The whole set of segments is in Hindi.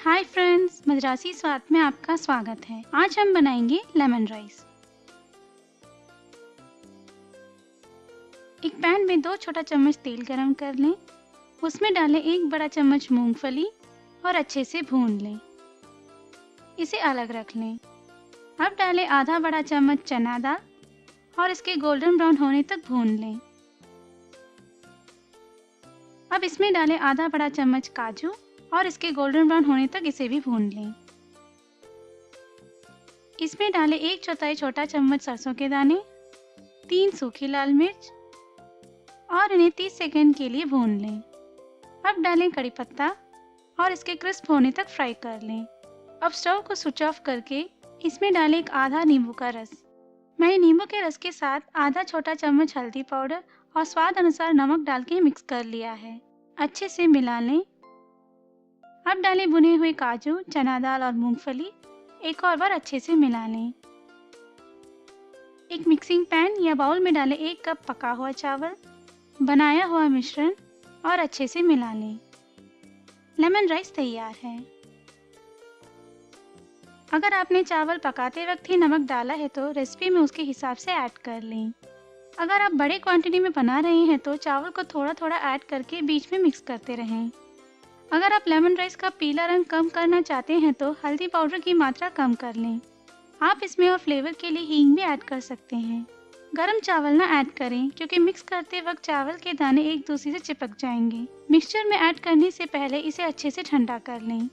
हाय फ्रेंड्स, मद्रासी स्वाद में आपका स्वागत है। आज हम बनाएंगे लेमन राइस। एक पैन में 2 छोटा चम्मच तेल गरम कर लें। उसमें डालें 1 बड़ा चम्मच मूंगफली और अच्छे से भून लें। इसे अलग रख लें। अब डालें आधा बड़ा चम्मच चना दाल और इसके गोल्डन ब्राउन होने तक भून लें। अब इसमें डालें आधा बड़ा चम्मच काजू और इसके गोल्डन ब्राउन होने तक इसे भी भून लें। इसमें डालें 1/4 छोटा चम्मच सरसों के दाने, 3 सूखी लाल मिर्च और इन्हें 30 सेकंड के लिए भून लें। अब डालें कड़ी पत्ता और इसके क्रिस्प होने तक फ्राई कर लें। अब स्टोव को स्विच ऑफ करके इसमें डालें 1 आधा नींबू का रस। मैंने नींबू के रस के साथ आधा छोटा चम्मच हल्दी पाउडर और स्वाद अनुसार नमक डाल के मिक्स कर लिया है। अच्छे से मिला लें। अब डालें भुने हुए काजू, चना दाल और मूंगफली। एक और बार अच्छे से मिला लें। एक मिक्सिंग पैन या बाउल में डालें 1 कप पका हुआ चावल, बनाया हुआ मिश्रण और अच्छे से मिला लें। लेमन राइस तैयार है। अगर आपने चावल पकाते वक्त ही नमक डाला है तो रेसिपी में उसके हिसाब से ऐड कर लें। अगर आप बड़े क्वांटिटी में बना रहे हैं तो चावल को थोड़ा थोड़ा ऐड करके बीच में मिक्स करते रहें। अगर आप लेमन राइस का पीला रंग कम करना चाहते हैं तो हल्दी पाउडर की मात्रा कम कर लें। आप इसमें और फ्लेवर के लिए हींग भी ऐड कर सकते हैं। गरम चावल ना ऐड करें क्योंकि मिक्स करते वक्त चावल के दाने एक दूसरे से चिपक जाएंगे। मिक्सचर में ऐड करने से पहले इसे अच्छे से ठंडा कर लें।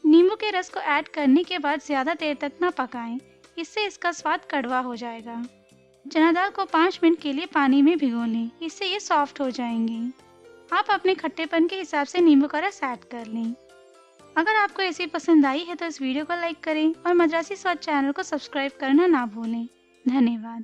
नींबू के रस को ऐड करने के बाद ज़्यादा देर तक ना पकाएं, इससे इसका स्वाद कड़वा हो जाएगा। चना दाल को 5 मिनट के लिए पानी में भिगो लें, इससे ये सॉफ्ट हो जाएंगे। आप अपने खट्टेपन के हिसाब से नींबू का रस ऐड कर लें। अगर आपको ऐसी पसंद आई है तो इस वीडियो को लाइक करें और मद्रासी स्वाद चैनल को सब्सक्राइब करना ना भूलें। धन्यवाद।